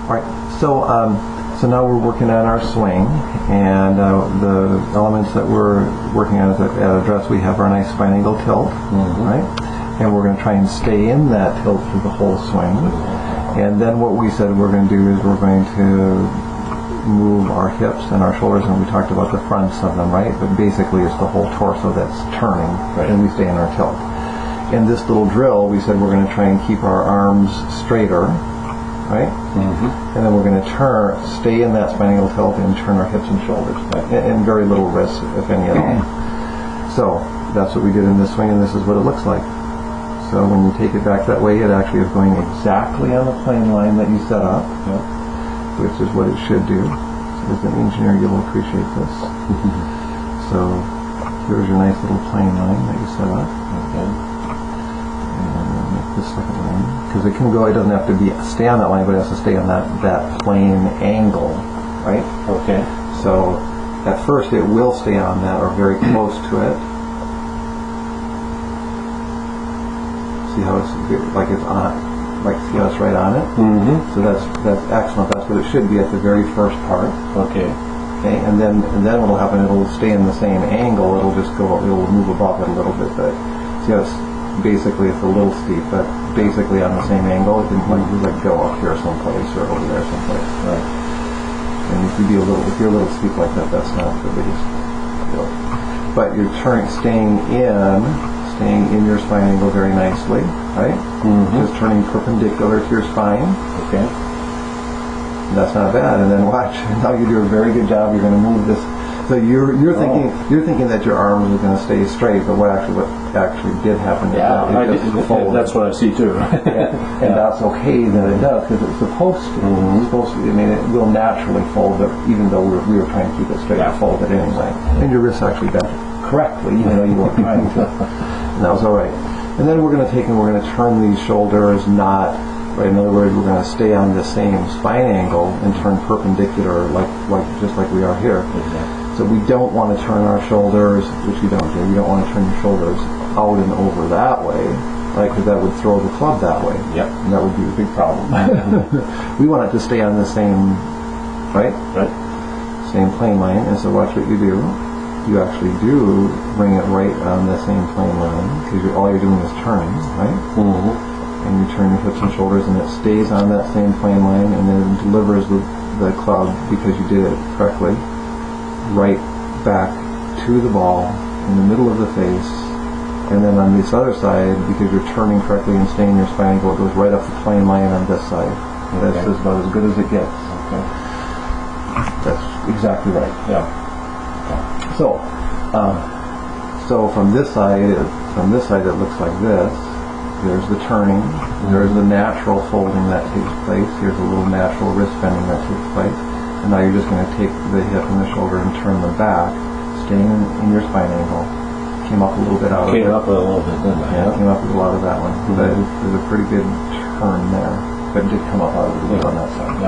All right. So now we're working on our swing, and the elements that we're working on at a dress, we have our nice spine angle tilt, right? And we're going to try and stay in that tilt through the whole swing. And then what we said we're going to do is we're going to move our hips and our shoulders, and we talked about the fronts of them, right? But basically it's the whole torso that's turning, and we stay in our tilt. In this little drill, we said we're going to try and keep our arms straighter, right? And then we're going to stay in that spine angle tilt and turn our hips and shoulders, and very little wrist, if any at all. So that's what we did in this swing, and this is what it looks like. So when you take it back that way, it actually is going exactly on the plane line that you set up, which is what it should do. So as an engineer, you'll appreciate this. So here's your nice little plane line that you set up. And make the second line, because it can go. It doesn't have to stay on that line, but it has to stay on that plane angle, right? Okay. So at first, it will stay on that or very close to it. See how it's like it's on, like see how it's right on it. So that's excellent. That's what it should be at the very first part. Okay. Okay, and then what'll happen? It'll stay in the same angle. It'll just go. It'll move above it a little bit. But see how it's basically it's a little steep, but basically on the same angle. It didn't like go up here someplace or over there someplace. Right. And if you're a little steep like that, that's not the biggest deal. But you're staying in your spine angle very nicely, right? Just turning perpendicular to your spine. Okay. That's not bad. And then watch. Now you do a very good job. You're going to move this. So you're thinking that your arms are going to stay straight, but what actually did happen is that it just folded. That's what I see too. And that's okay that it does, because it's supposed to. It's supposed to. I mean, it will naturally fold, even though we were trying to keep it straight. It folded anyway. And your wrists actually bent correctly, even though you weren't trying to. And that was all right. And then we're going to turn these shoulders not right. In other words, we're going to stay on the same spine angle and turn perpendicular, just like we are here. So we don't want to turn our shoulders, which you don't do. You don't want to turn your shoulders out and over that way, right? Because that would throw the club that way. And that would be a big problem. We want it to stay on the same, right? Same plane line. And so watch what you do. You actually do bring it right on the same plane line, because all you're doing is turning, right? And you turn your hips and shoulders, and it stays on that same plane line, and then it delivers the club, because you did it correctly, right back to the ball in the middle of the face. And then on this other side, because you're turning correctly and staying in your spine angle, it goes right up the plane line on this side. That's just about as good as it gets. That's exactly right. So from this side it looks like this. There's the turning. There's the natural folding that takes place. Here's a little natural wrist bending that takes place. And now you're just going to take the hip and the shoulder and turn them back, staying in your spine angle. Came up a little bit out of it. Came up a little bit, didn't it? Yeah, came up a little out of that one. But there's a pretty good turn there. But it did come up out of it a little on that side.